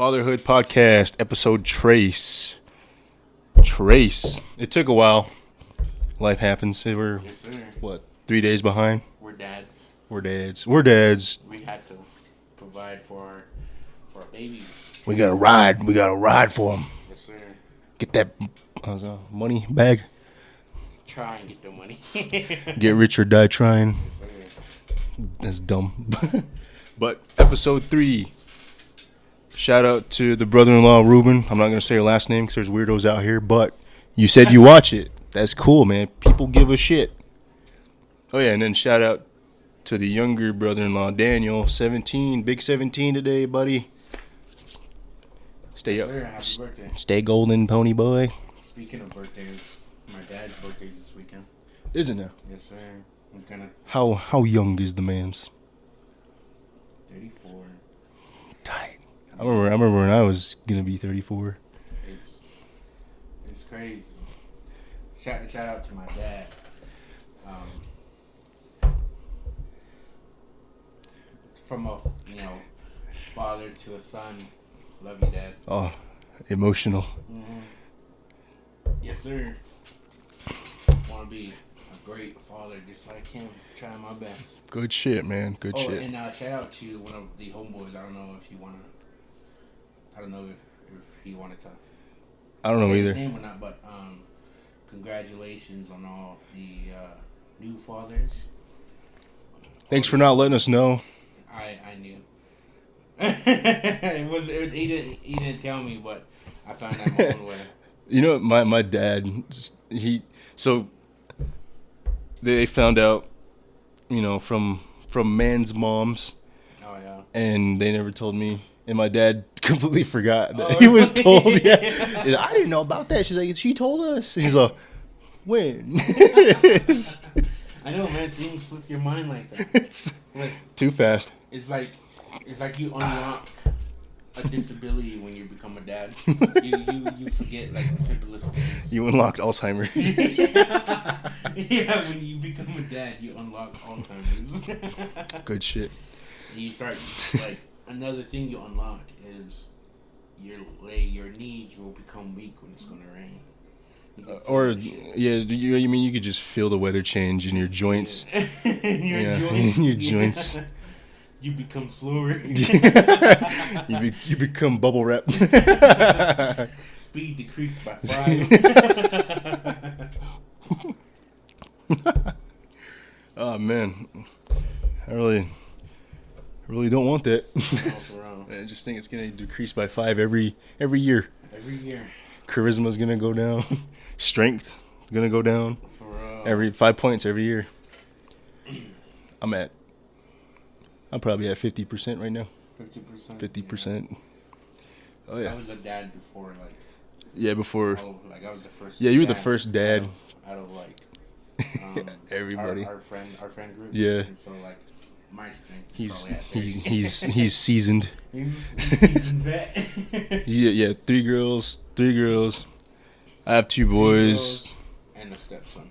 Fatherhood Podcast, episode Trace. It took a while. Life happens. We're, Yes, sir. 3 days behind? We're dads. We're dads. We had to provide for our babies. We gotta ride for them. Yes, sir. Get that money bag. Try and get the money. Get rich or die trying. Yes, sir. That's dumb. But episode 3. Shout out to the brother-in-law Ruben. I'm not gonna say your last name because there's weirdos out here, but you said you watch it. That's cool, man. People give a shit. Oh yeah, and then shout out to the younger brother-in-law Daniel, 17, big 17 today, buddy. Stay up. Sir, happy birthday. Stay golden, pony boy. Speaking of birthdays, my dad's birthday's this weekend. Isn't it? Yes, sir. I'm gonna How young is the man's? 34. Tight. I remember when I was gonna be 34. It's crazy. Shout out to my dad. From a father to a son. Love you, Dad. Oh, emotional. Mm-hmm. Yes, sir. Want to be a great father just like him. Trying my best. Good shit, man. Good shit. And shout out to one of the homeboys. I don't know if he wanted to. I don't know say either. his name or not, but congratulations on all the new fathers. Thanks for not letting us know. I knew. He didn't tell me, but I found out my own way. You know, my dad, they found out, from man's moms, Oh yeah. and they never told me. And my dad completely forgot that he was told. Yeah, he's like, I didn't know about that. She's like, she told us. And he's like, when? I know, man. Things slip your mind like that. It's Like, too fast. It's like you unlock a disability when you become a dad. You forget like the simplest things. You unlocked Alzheimer's. Yeah, when you become a dad, you unlock Alzheimer's. Good shit. And you start like another thing you unlock is your knees will become weak when it's gonna rain. You could just feel the weather change in your joints. In your joints. You become slower. you become bubble wrap. Speed decreased by 5. Oh man, I really don't want that. I just think it's gonna decrease by 5 every year. Every year. Charisma's gonna go down. Strength is gonna go down. For real. Every 5 points every year. I'm probably at 50% right now. 50%. 50%. Yeah. Oh yeah. I was a dad before, like. Yeah, before. I was the first. Yeah, you were the first dad. Out of like. Everybody. Our friend group. Yeah. And so like, my strength. He's seasoned. He's seasoned vet. Yeah. 3 girls. I have 2 boys. And a stepson.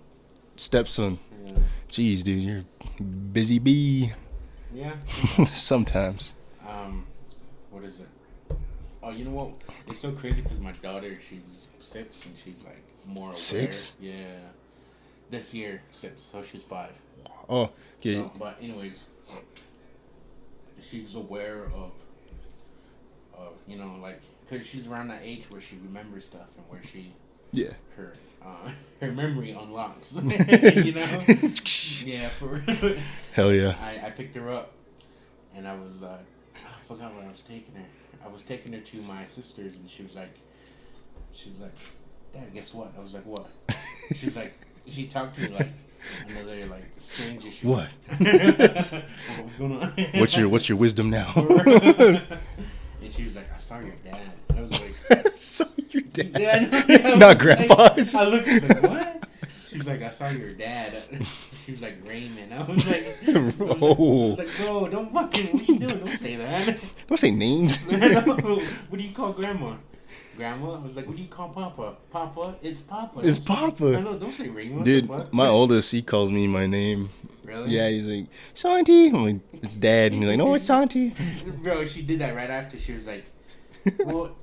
Stepson. Yeah. Jeez, dude, you're busy bee. Yeah. Sometimes. What is it? Oh, you know what? It's so crazy because my daughter, she's 6 and she's like more aware. 6? Yeah. This year, 6, so she's 5. Oh, okay. So, but anyways, she's aware of like, because she's around that age where she remembers stuff and where she her memory unlocks. Yeah, for Hell yeah. I picked her up and I was I forgot where I was taking her. I was taking her to my sister's and she was like, Dad, guess what? I was like, what? She's like, she talked to me like another like stranger. What? What's going on? What's your wisdom now? And she was like, I saw your dad. And I was like, saw your dad? Yeah, Not grandpa's. I looked at her like, what? She was like, I saw your dad. She was like, Raymond. I was like, bro, what are you doing? Don't say that. Don't say names. What do you call grandma? Grandma? I was like, what do you call Papa? Papa? It's Papa. It's Papa. I know, don't say Raymond. Dude, my oldest, he calls me my name. Really? Yeah, he's like, Santi. I'm like, it's Dad. And he's like, no, it's Santi. Bro, she did that right after. She was like, Well,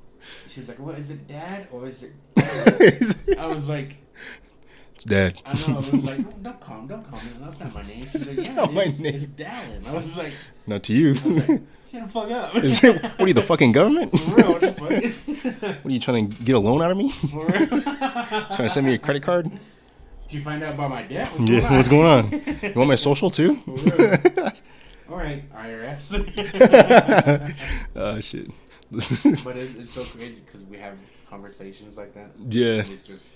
she was like, "What is it, Dad or is it Dad?" I was like, It's Dad. I know. I was like, "No, don't call me. That's not my name." She's like, "Yeah, not my it's name. Dallin." I was like, Not to you. I was like, "Shut the fuck up." What are you, the fucking government? For real, what the fuck? What are you trying to get a loan out of me? For real. Trying to send me a credit card? Did you find out about my debt? Yeah, what's going on? You want my social too? For real. All right, IRS. Oh shit. But it's so crazy because we have conversations like that. Yeah. And it's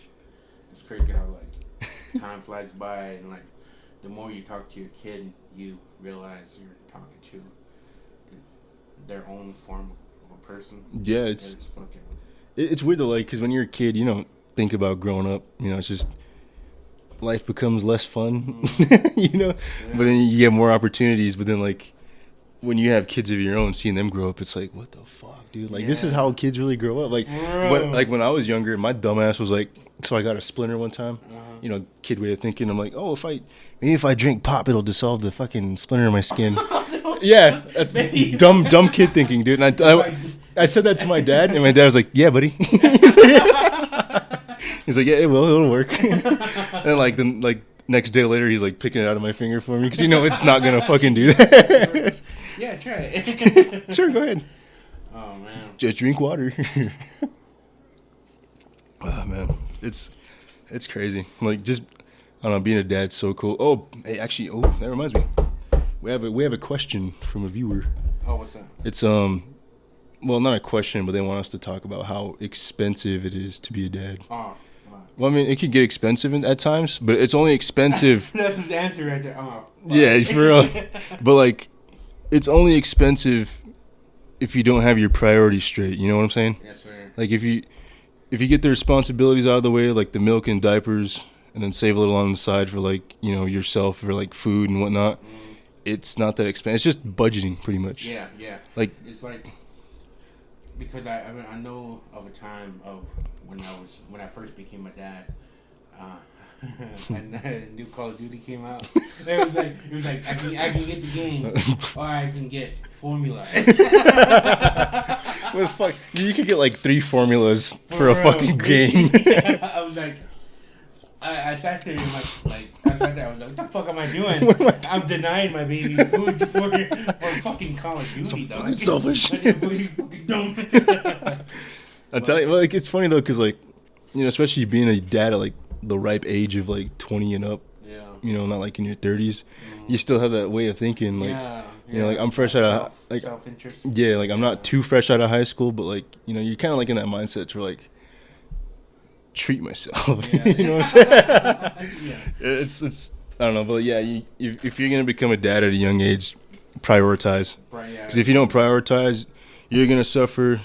crazy how like time flies by, and like the more you talk to your kid, you realize you're talking to their own form of a person. Yeah, It's fucking. it's weird though, like, because when you're a kid, you don't think about growing up. You know, it's just life becomes less fun. You know, Yeah. but then you get more opportunities. But then like when you have kids of your own, seeing them grow up, it's like, what the fuck, dude? Like this is Yeah. how kids really grow up. Like Bro. when I was younger, my dumbass was like, so I got a splinter one time. You know, kid way of thinking. I'm like, oh, if I drink pop, it'll dissolve the fucking splinter in my skin. Yeah, that's Maybe. dumb kid thinking, dude. And I said that to my dad, and my dad was like, yeah, buddy. He's like, yeah, it'll work. And like next day later, he's like picking it out of my finger for me because it's not gonna fucking do that. Yeah, try it. Sure, go ahead. Oh man. Just drink water. Oh man, it's crazy. Like just I don't know, being a dad's so cool. Oh, hey, actually, that reminds me. We have a question from a viewer. Oh, what's that? It's well, not a question, but they want us to talk about how expensive it is to be a dad. Oh, fuck. Well, I mean, it could get expensive at times, but it's only expensive. That's his answer right there. Oh, fuck. Yeah, it's for real. But like, it's only expensive if you don't have your priorities straight. You know what I'm saying? Yes, sir. Like if you get the responsibilities out of the way, like the milk and diapers, and then save a little on the side for like yourself for like food and whatnot. It's not that expensive. It's just budgeting, pretty much. Yeah, yeah. Like It's like because I know of a time of when I first became a dad, and new Call of Duty came out. It was like I can get the game or I can get formula. Well, fuck, you could get like 3 formulas for a real. fucking game. I was like, I sat there and I sat there. I was like, what the fuck am I doing? I'm denying my baby food for fucking Call of Duty, dog. fucking selfish. Fucking dumb. I tell you, like it's funny though, cause like especially being a dad at like the ripe age of like 20 and up. Yeah. Not like in your 30s. You still have that way of thinking, like yeah. like I'm fresh out of like self-interest. yeah, like I'm not too fresh out of high school, but like you're kind of like in that mindset to like treat myself. Yeah. You know what I'm saying? Yeah. It's I don't know, but yeah, if you're gonna become a dad at a young age, prioritize. Right, yeah. Because if you don't prioritize, you're gonna suffer.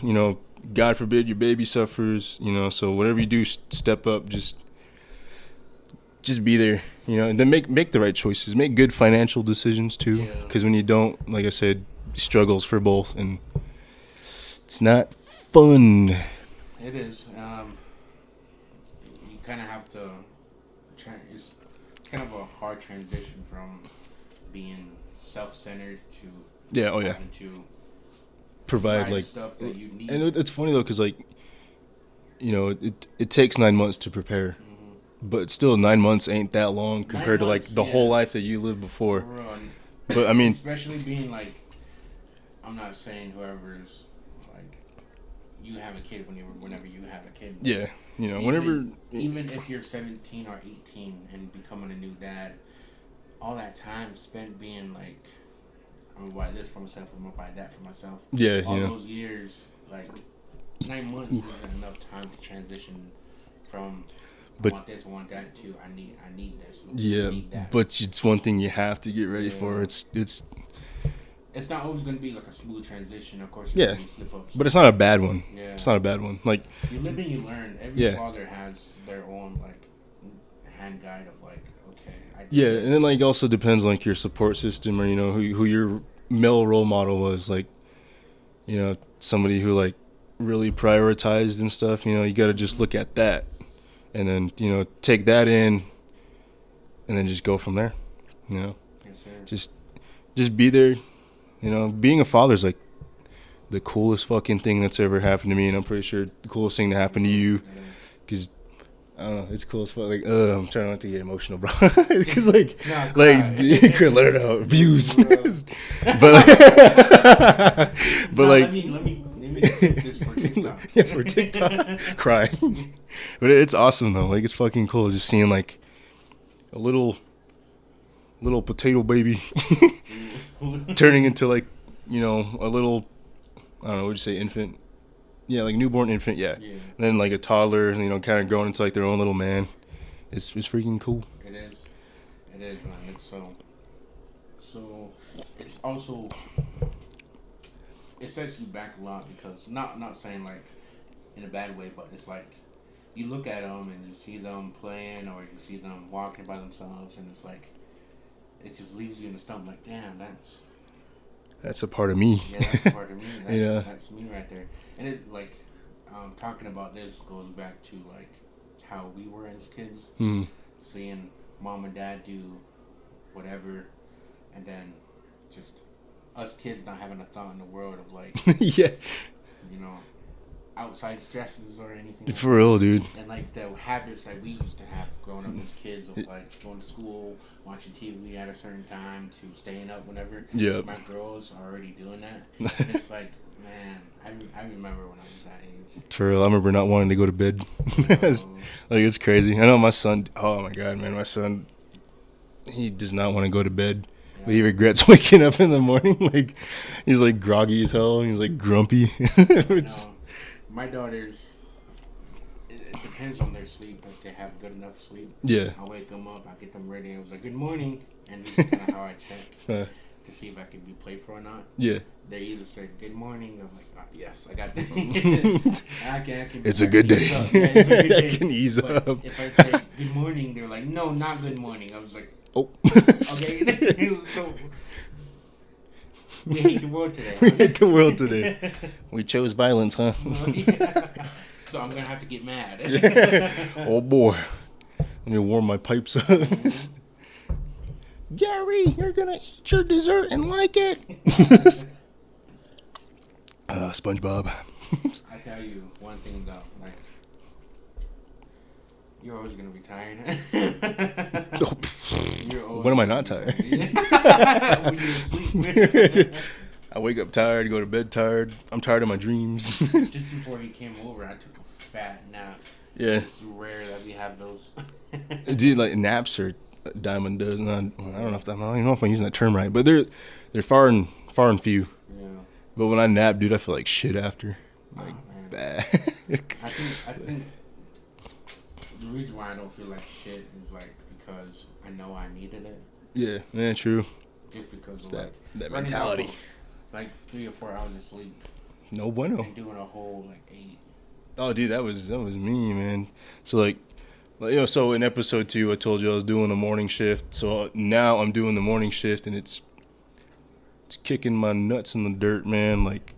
God forbid your baby suffers. So whatever you do, step up. Just be there. And then make the right choices. Make good financial decisions too. Yeah. Because when you don't, like I said, struggles for both, and it's not fun. It is. You kind of have to. It's kind of a hard transition from being self-centered to Yeah. Oh yeah. having to Provide like stuff that you need. And it's funny though, because like it takes 9 months to prepare. But still, 9 months ain't that long compared to like months, the yeah. whole life that you lived before. Run. But I mean, Especially being like, I'm not saying whoever's like, you have a kid whenever you have a kid. yeah, whenever. Even if you're 17 or 18 and becoming a new dad, all that time spent being like, I'm gonna buy this for myself, I'm gonna buy that for myself. Yeah, all those years, like 9 months isn't enough time to transition from. But- I want this, I want that too. I need this. I Yeah, need that. but it's one thing you have to get ready for. Yeah. It's not always gonna be like a smooth transition. Of course, Yeah. there's gonna be slip-ups. but it's not a bad one. Yeah. It's not a bad one. Like You live and you learn. Every Yeah. father has their own like hand guide of like, okay, I did yeah, this. and then like also depends like your support system or who your male role model was, like somebody who like really prioritized and stuff. You got to just look at that, and then take that in, and then just go from there. Yes, sir. Just be there. Being a father is like the coolest fucking thing that's ever happened to me, and I'm pretty sure the coolest thing to happen to you. Because I don't know, it's cool as fuck. Like, I'm trying not to get emotional, bro. Because like, Nah, could let it out. Views, but let me do this for TikTok. Yeah, for TikTok, cry. But it's awesome though. Like, it's fucking cool just seeing like a little potato baby turning into like, you know, a little, I don't know, what would you say, infant? Yeah, like newborn infant, yeah. And then like a toddler, you know, kind of growing into like their own little man. It's freaking cool. It is, man. It's so it's also, it sets you back a lot because not saying like in a bad way, but it's like you look at them and you see them playing or you see them walking by themselves, and it's like it just leaves you in the stump. Like, damn, that's a part of me. Yeah, that's a part of me. Yeah. That's me right there. And it like, talking about this goes back to like how we were as kids, seeing mom and dad do whatever, and then just us kids not having a thought in the world of like, yeah, you know, outside stresses or anything. Like for real, dude. And like the habits that we used to have growing up as kids of like going to school, watching TV at a certain time, to staying up whenever. Yeah. My girls are already doing that. And it's like, man, I remember when I was that age. For real, I remember not wanting to go to bed. Like, it's crazy. I know my son. Oh my god, man, my son. He does not want to go to bed. Yeah. But he regrets waking up in the morning. Like, he's like groggy as hell. He's like grumpy. My daughters, it depends on their sleep. If they have good enough sleep, yeah, I wake them up, I get them ready. I was like, good morning. And this is kind of how I check to see if I can be playful or not. Yeah. They either say good morning. I'm like, oh, yes, I got that. I can It's a good day. Yeah, it's a good day. I can ease but up. if I say good morning, they're like, no, not good morning. I was like, oh. Okay. So, we hate the world today. We hate the world today. We chose violence, huh? So I'm going to have to get mad. Oh, boy. Let me warm my pipes up. Gary, you're going to eat your dessert and like it. SpongeBob. I tell you one thing, though. Like, you're always going to be tired. When am I not tired? When you're asleep. I wake up tired, go to bed tired. I'm tired of my dreams. Just before he came over, I took a fat nap. Yeah. It's rare that we have those. Dude, like naps or Diamond does. And I don't even know if I'm using that term right, but they're far and few. Yeah. But when I nap, dude, I feel like shit after. Like, bad. I think the reason why I don't feel like shit is like because I know I needed it. Yeah, true. Just because of that like mentality. Of, like 3 or 4 hours of sleep. No bueno. And doing a whole like 8. Oh, dude, that was me, man. So like, you know, so in episode 2, I told you I was doing a morning shift. So now I'm doing the morning shift, and it's kicking my nuts in the dirt, man. Like,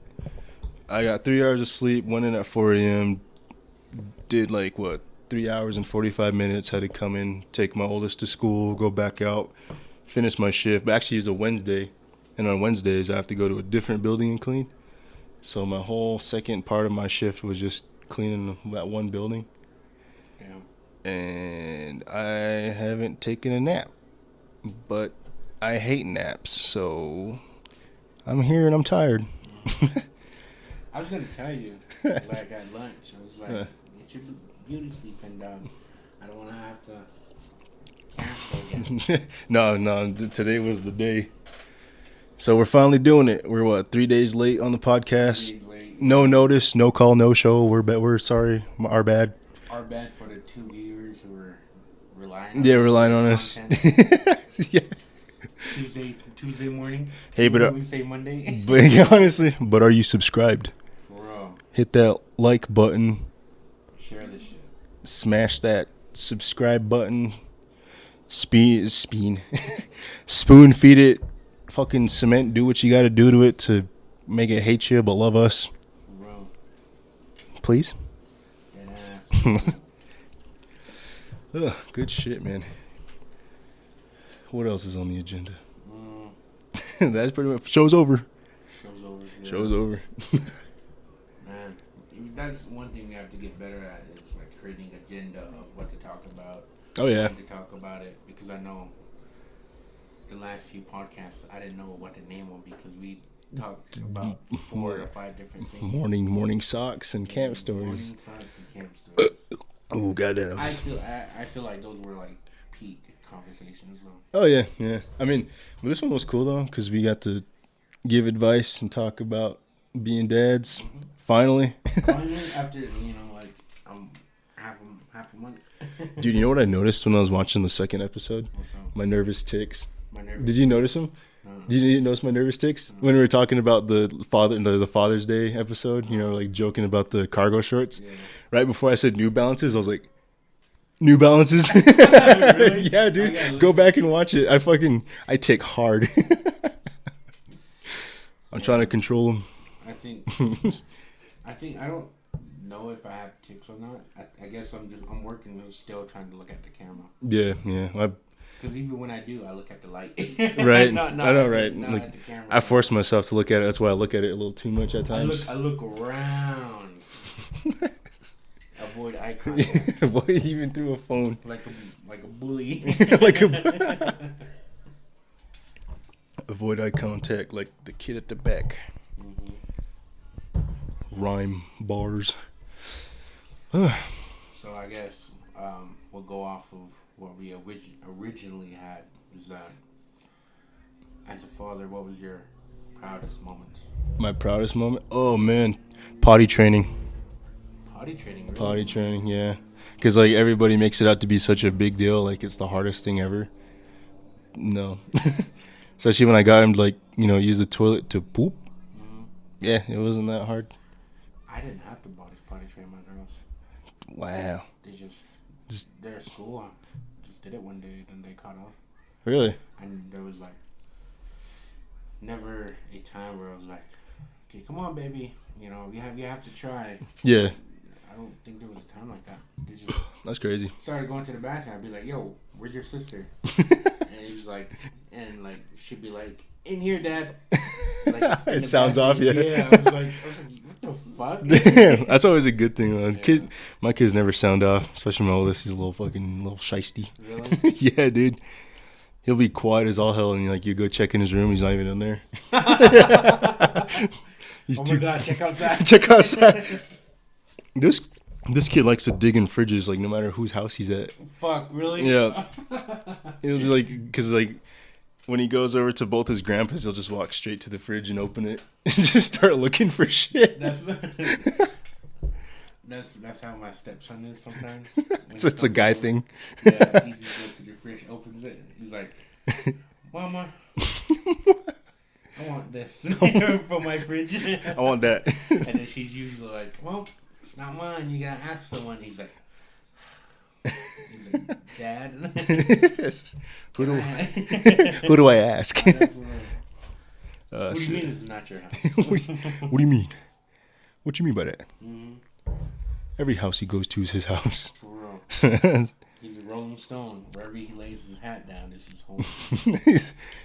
I got 3 hours of sleep, went in at 4 a.m., did like, 3 hours and 45 minutes, had to come in, take my oldest to school, go back out, finish my shift. But actually, it's a Wednesday, and on Wednesdays, I have to go to a different building and clean. So my whole second part of my shift was just cleaning that one building. Yeah. And I haven't taken a nap, but I hate naps, so I'm here and I'm tired. I was going to tell you, like at lunch, I was like, get your beauty sleeping done. I don't want to have to cancel again. No, today was the day. So we're finally doing it. We're 3 days late on the podcast. 3 days late. No notice, no call, no show. We're sorry. Our bad. Our bad for the 2 viewers who are relying on us. Yeah. Tuesday morning. Hey, but we say Monday. But honestly, but are you subscribed? For real. Hit that like button. Share this shit. Smash that subscribe button. Spoon feed it. Fucking cement. Do what you got to do to it to make it hate you, but love us. For real. Please. Deadass. Ugh, good shit, man. What else is on the agenda? That's pretty much. Show's over. Show's over. Show's over. Man, that's one thing we have to get better at. Is like creating agenda of what to talk about. Oh yeah. When to talk about it, because I know the last few podcasts I didn't know what to name them because we talked about 4 or 5 different things. Morning socks and camp stories. Morning socks and camp stories. Oh goddamn. I feel like those were like peak conversations though. Oh yeah. I mean, well, this one was cool though because we got to give advice and talk about being dads. Mm-hmm. Finally. Finally, after like half a month. Dude, you know what I noticed when I was watching the second episode? What's up? My nervous ticks. My nervous. Did you notice them? No. Did you notice my nervous ticks when we were talking about the Father's Day episode? You know, like joking about the cargo shorts. Yeah. Right before I said New Balances, I was like, New Balances. Really? Yeah, dude. Go back and watch it. I tick hard. I'm trying to control them. I think I don't know if I have ticks or not. I guess I'm working still trying to look at the camera. Yeah. Because even when I do, I look at the light. Right. not I know, at right. not Like, at the camera. I force myself to look at it. That's why I look at it a little too much at times. I look around. Avoid eye contact. Avoid even through a phone. Like a bully. Avoid eye contact like the kid at the back. Mm-hmm. Rhyme bars. So I guess we'll go off of what we originally had. Is that as a father, what was your proudest moment? My proudest moment? Oh man, potty training. Potty training. Really? Potty training, yeah. Because like everybody makes it out to be such a big deal, like it's the hardest thing ever. No, especially when I got him to, like, use the toilet to poop. Mm-hmm. Yeah, it wasn't that hard. I didn't have to potty train my girls. Wow. They just they're at school. I just did it one day, then they caught up. Really? And there was like never a time where I was like, okay, come on, baby, you have to try. Yeah. I don't think there was a time like that. They just That's crazy. started going to the bathroom. I'd be like, yo, where's your sister? And he's like, she'd be like, in here, Dad. Like, It sounds off, yeah. Yeah, I was like, what the fuck? That's always a good thing, though. Yeah. My kids never sound off, especially my oldest. He's a little shiesty. Really? Yeah, dude. He'll be quiet as all hell, and you go check in his room. He's not even in there. Oh my God, check outside. Check outside. This kid likes to dig in fridges, like no matter whose house he's at. Fuck, really? Yeah. It was like, because like when he goes over to both his grandpas, he'll just walk straight to the fridge and open it and just start looking for shit. That's how my stepson is sometimes. So it's a guy thing. Yeah, he just goes to the fridge, opens it. He's like, Mama, I want this from my fridge. I want that. And then she's usually like, well, it's not mine. You gotta ask someone. He's like, Dad. Who do I ask? What do you mean it's not your house? What do you mean? What you mean by that? Mm-hmm. Every house he goes to is his house. For real. He's a Rolling Stone. Wherever he lays his hat down is his home.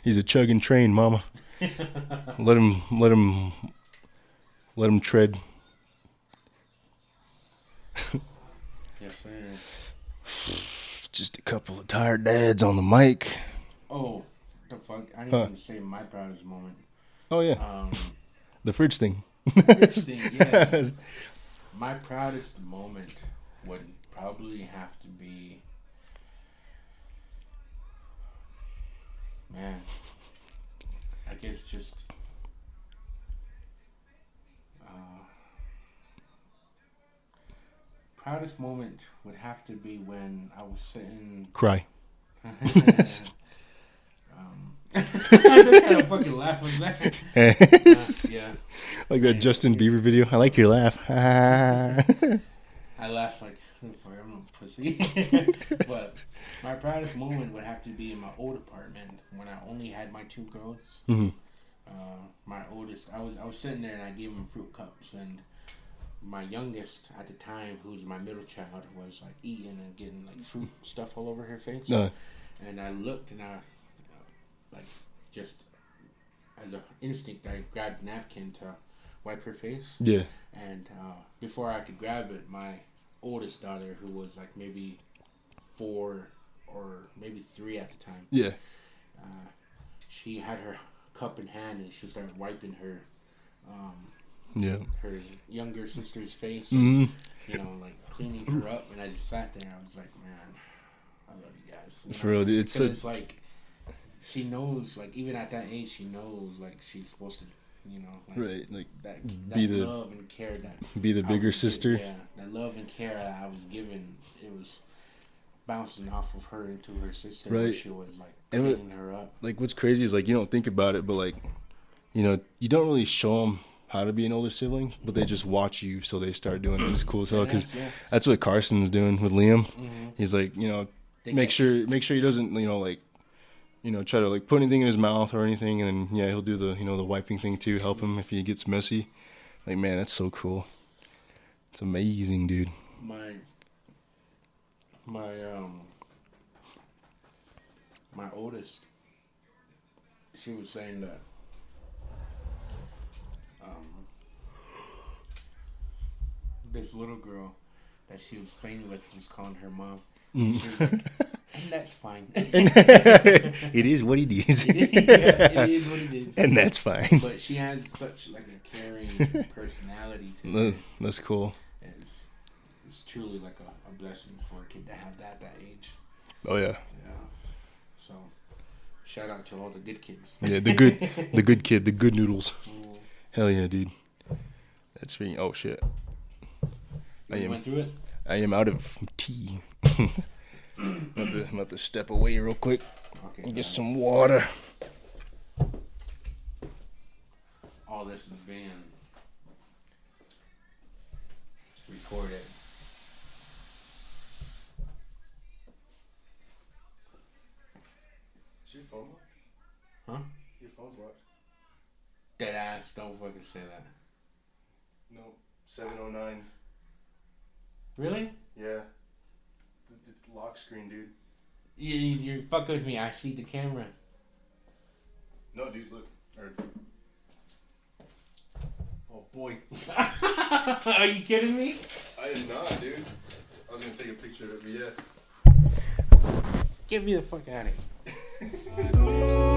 He's a chugging train, Mama. Let him tread. Yes, sir. Just a couple of tired dads on the mic. Oh, the fuck! I didn't even say my proudest moment. Oh yeah, the fridge thing. Fridge thing, yeah. My proudest moment would probably have to be, man, I guess just proudest moment would have to be when I was sitting. Cry. I just kind of fucking laugh with that. Yeah. Like that Justin Bieber video. I like your laugh. I laughed like, I'm a pussy. But my proudest moment would have to be in my old apartment when I only had my 2 girls. Mm-hmm. My oldest, I was sitting there and I gave them fruit cups, and my youngest at the time, who's my middle child, was like eating and getting like fruit stuff all over her face. And I looked and I as an instinct, I grabbed a napkin to wipe her face. Yeah. And before I could grab it, my oldest daughter, who was like maybe 4 or maybe 3 at the time, Yeah. she had her cup in hand and she started wiping her her younger sister's face. And, you know, like cleaning her up. And I just sat there. I was like, man, I love you guys. You know? For real, dude, it's like she knows, like even at that age, she knows like she's supposed to, you know, like, right, like that be the love and care that be the bigger sister. Yeah, that love and care that I was given, it was bouncing off of her into her sister. Right. When she was like cleaning her up. Like what's crazy is like you don't think about it, but like, you know, you don't really show them how to be an older sibling, but they just watch you, so they start doing it. It's cool as hell because that's what Carson's doing with Liam. He's like, you know, make sure he doesn't, you know, like, you know, try to like put anything in his mouth or anything, and then he'll do the, you know, the wiping thing too, help him if he gets messy. Like, man, that's so cool. It's amazing, dude. My oldest, she was saying that this little girl that she was playing with was calling her mom. She was like, and that's fine. It is what it is. It is what it is. And that's fine. But she has such like a caring personality to her. That's cool. It's truly like a blessing for a kid to have that at that age. Oh yeah. Yeah. So shout out to all the good kids. Yeah, the good kid, the good noodles. Hell yeah, dude. That's freaking. Oh shit. You went through it? I am out of tea. I'm about to step away real quick and get some water. All this is being recorded. Is your phone locked? Huh? Your phone's locked. Dead ass, don't fucking say that. No, 709. Really? Yeah. It's lock screen, dude. You're fucking with me. I see the camera. No, dude, look. Oh, boy. Are you kidding me? I am not, dude. I was going to take a picture of it, but yeah. Get me the fuck out of here.